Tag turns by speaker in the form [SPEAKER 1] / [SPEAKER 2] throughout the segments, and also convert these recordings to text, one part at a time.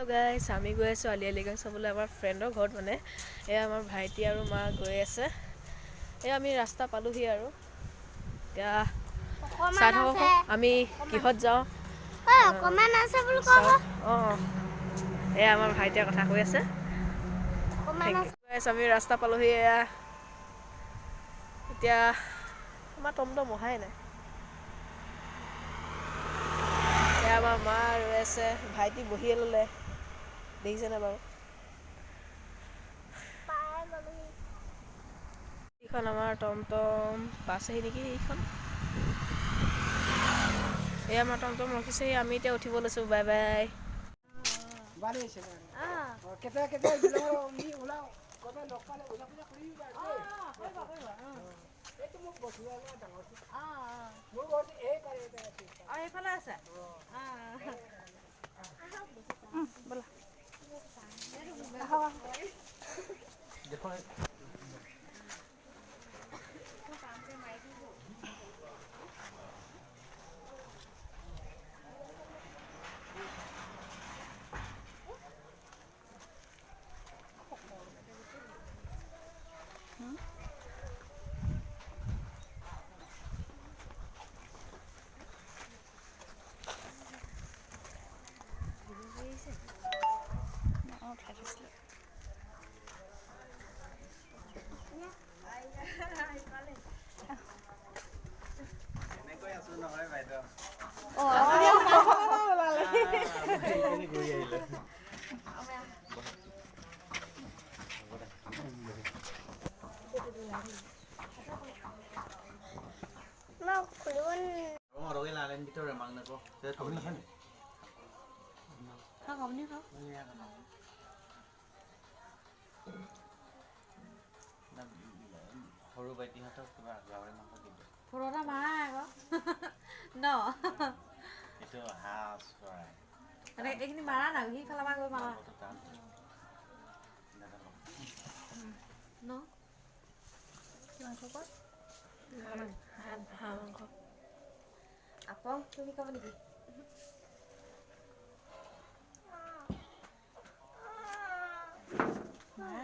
[SPEAKER 1] Hello' গাইছ, আমি গৈ আছোঁ আলি আই লৃগাং চাবলৈ আমাৰ ফ্ৰেণ্ডৰ ঘৰত। মানে এয়া আমাৰ ভাইটি আৰু মা গৈ আছে। এয়া আমি ৰাস্তা পালোহি আৰু এতিয়া চাই থাকক আমি কিহত যাওঁ। অঁ, এয়া আমাৰ ভাইটিয়ে কথা কৈ আছে। আমি ৰাস্তা পালোহি। এয়া এতিয়া আমাৰ টমটম অহাই নাই। এয়া আমাৰ মা ৰৈ আছে, ভাইটি বহিয়ে ল'লে, দেখিছেনে বাৰু? এইখন আমাৰ টমটম পাইছেহি নেকি? এইখন এয়া আমাৰ টমটম ৰখিছে, আমি এতিয়া উঠিব লৈছোঁ। Bye bye. এইফালে আছে।
[SPEAKER 2] সৰু বাইটিহঁতক কিবা গাহৰি মাংস দি দিয়ে।
[SPEAKER 3] ফুৰটা মাৰা আকৌ ন
[SPEAKER 2] এইটো হাঁহ চৰাই
[SPEAKER 3] এইখিনি মাৰা নাই, সিফালৰ পৰা গৈ মাৰা ন
[SPEAKER 1] হাঁহ মাংস
[SPEAKER 3] আকৌ তুমি খাব নেকি? মাৰা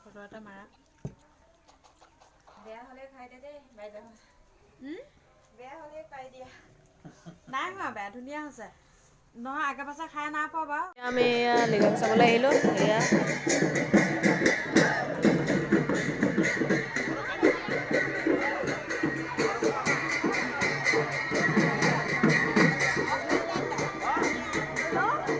[SPEAKER 3] ফটো এটা মাৰা। বেয়া হ'লে খাই দে দেই বাইদেউ। বেয়া হ'লে খাই দিয়া। নাই হোৱা বেয়া, ধুনীয়া হৈছে। নহয় আগে পাছে খাই নাই পোৱা বাৰু।
[SPEAKER 1] আমি এয়া লৃগাং চাবলৈ আহিলোঁ। এয়া